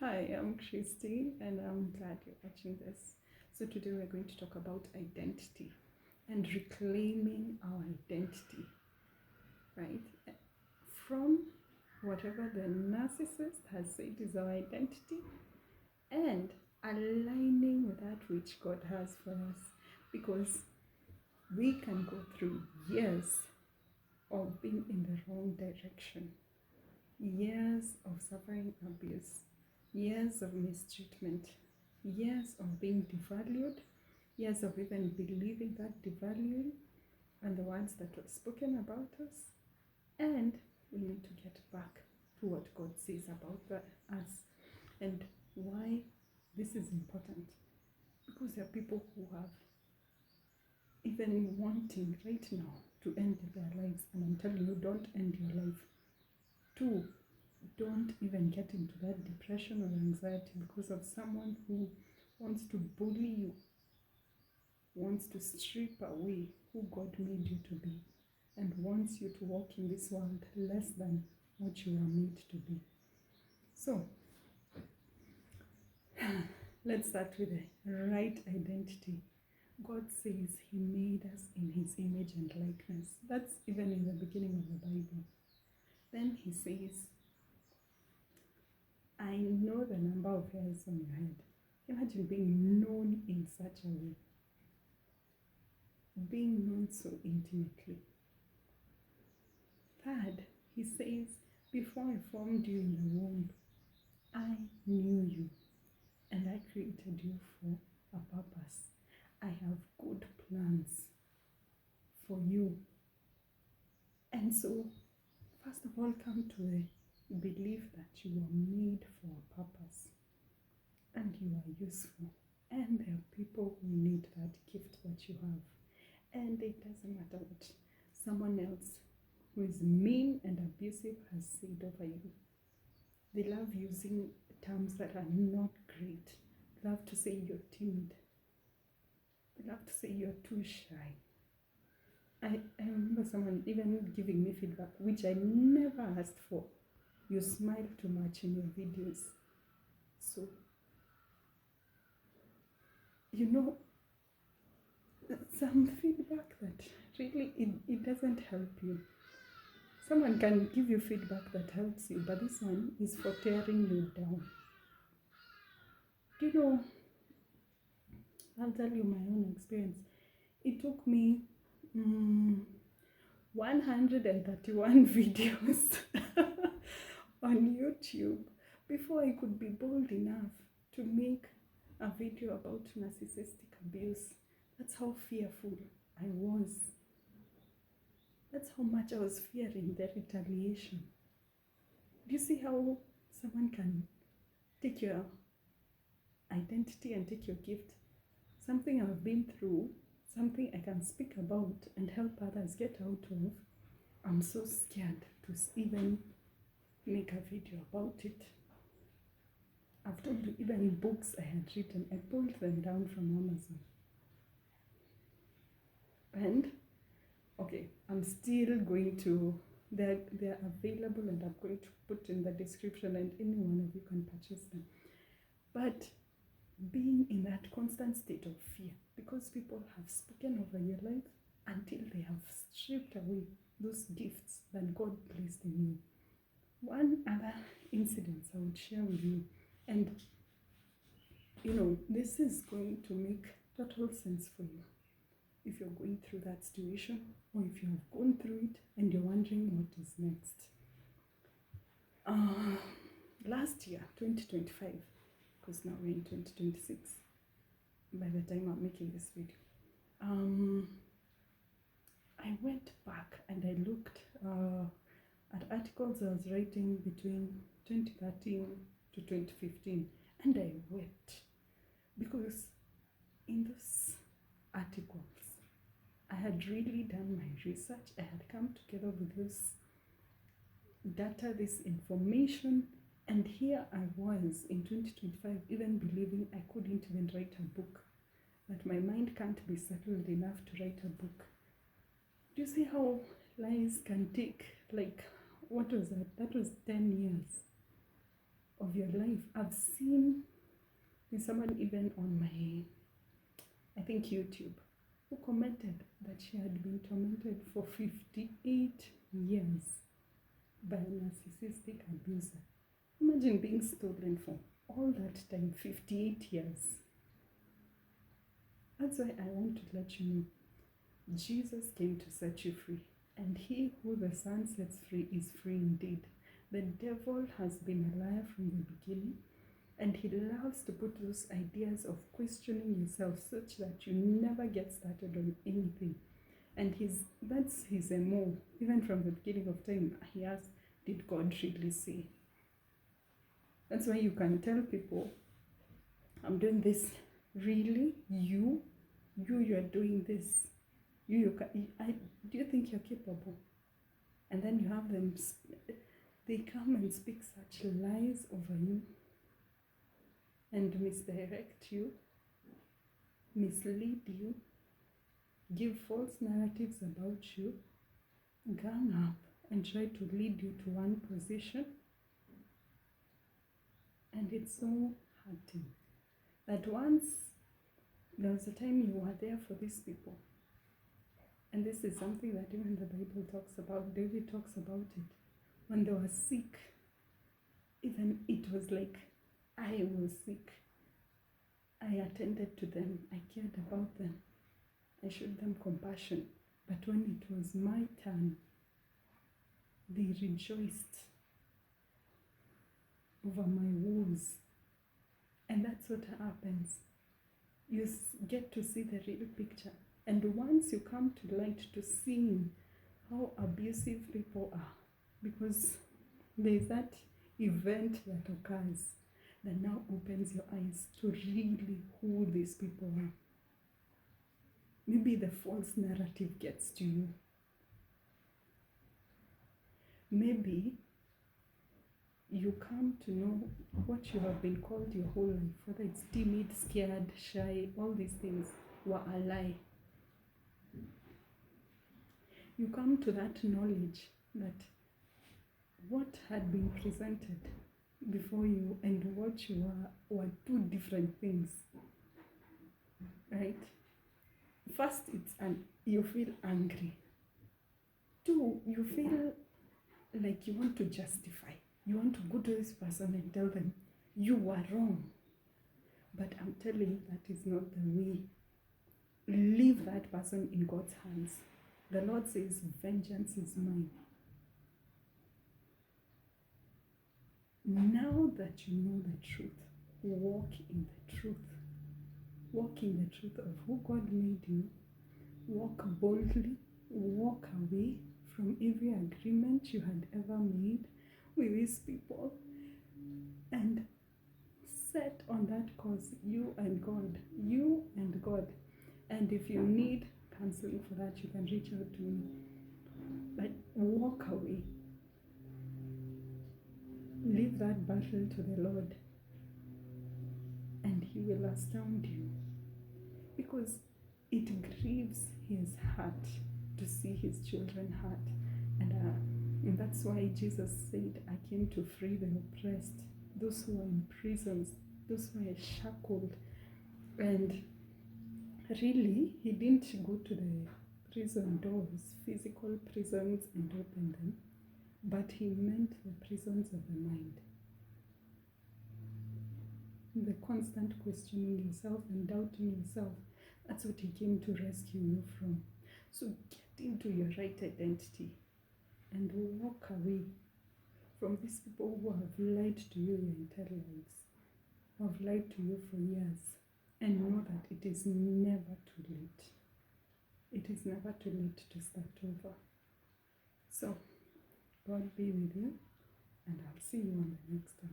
Hi, I'm Christy and I'm glad you're watching this. So, today we're going to talk about identity and reclaiming our identity, right? From whatever the narcissist has said is our identity and aligning with that which God has for us, because we can go through years of being in the wrong direction, years of suffering abuse, years of mistreatment, years of being devalued, years of even believing that devaluing and the words that were spoken about us. And we need to get back to what God says about us and why this is important. Because there are people who have even wanting right now to end their lives, and I'm telling you, don't end your life. 2, don't even get into that depression or anxiety because of someone who wants to bully you, wants to strip away who God made you to be, and wants you to walk in this world less than what you are made to be. So, let's start with the right identity. God says He made us in His image and likeness. That's even in the beginning of the Bible. Then He says, I know the number of hairs on your head. Imagine being known in such a way, being known so intimately. Third, He says, before I formed you in the womb, I knew you and I created you for a purpose. I have good plans for you. And so, first of all, come to the belief that you are made for a purpose and you are useful. And there are people who need that gift that you have. And it doesn't matter what someone else who is mean and abusive has said over you. They love using terms that are not great. They love to say you're timid. They love to say you're too shy. I remember someone even giving me feedback, which I never asked for. You smile too much in your videos. So, some feedback that really it doesn't help you. Someone can give you feedback that helps you, but this one is for tearing you down. I'll tell you my own experience. It took me 131 videos on YouTube before I could be bold enough to make a video about narcissistic abuse. That's how fearful I was. That's how much I was fearing the retaliation. Do you see how someone can take your identity and take your gift? Something I've been through, something I can speak about and help others get out of. I'm so scared to even make a video about it. I've told you, even books I had written, I pulled them down from Amazon. And, okay, I'm still going to, they're available and I'm going to put in the description and any one of you can purchase them. But being in that constant state of fear, because people have spoken over your life until they have stripped away those gifts that God placed in you. One other incident I would share with you, and this is going to make total sense for you if you're going through that situation or if you have gone through it and you're wondering what is next. Last year, 2025, because now we're in 2026 by the time I'm making this video, I went back and I looked at articles I was writing between 2013 to 2015, and I wept because in those articles I had really done my research. I had come together with this data, this information, and here I was in 2025 even believing I couldn't even write a book, that my mind can't be settled enough to write a book. Do you see how lies can take, like, what was that? That was 10 years of of your life. I've seen someone even on my, I think, YouTube, who commented that she had been tormented for 58 years by a narcissistic abuser. Imagine being stolen for all that time, 58 years. That's why I want to let you know, Jesus came to set you free, and he who the Son sets free is free indeed. The devil has been a liar from the beginning, and he loves to put those ideas of questioning yourself such that you never get started on anything. And that's his MO. Even from the beginning of time, he asks, did God really say? That's why you can tell people, I'm doing this. Really? You are doing this. Do you think you're capable? And then you have them, they come and speak such lies over you and misdirect you, mislead you, give false narratives about you, gang up and try to lead you to one position. And it's so hurting that once there was a time you were there for these people. And this is something that even the Bible talks about. David talks about it. When they were sick, even it was like I was sick. I attended to them. I cared about them. I showed them compassion. But when it was my turn, they rejoiced over my woes. And that's what happens. You get to see the real picture. And once you come to light to seeing how abusive people are, because there's that event that occurs that now opens your eyes to really who these people are. Maybe the false narrative gets to you. Maybe you come to know what you have been called your whole life, whether it's timid, scared, shy, all these things were a lie. You come to that knowledge that what had been presented before you and what you were two different things, right? First, you feel angry. Two, you feel like you want to justify. You want to go to this person and tell them, you were wrong. But I'm telling you, that is not the way. Leave that person in God's hands. The Lord says, vengeance is mine. Now that you know the truth, walk in the truth. Walk in the truth of who God made you. Walk boldly. Walk away from every agreement you had ever made with these people. And set on that course, you and God. You and God. And if you need counseling for that, you can reach out to me. But walk away. Leave that battle to the Lord, and he will astound you, because it grieves his heart to see his children hurt. And that's why Jesus said, I came to free the oppressed, those who are in prisons, those who are shackled. And really, he didn't go to the prison doors, physical prisons, and open them, but he meant the prisons of the mind. The constant questioning yourself and doubting yourself, that's what he came to rescue you from. So get into your right identity and walk away from these people who have lied to you your entire lives, who have lied to you for years, and know that it is never too late. It is never too late to start over. So God be with you, and I'll see you on the next one.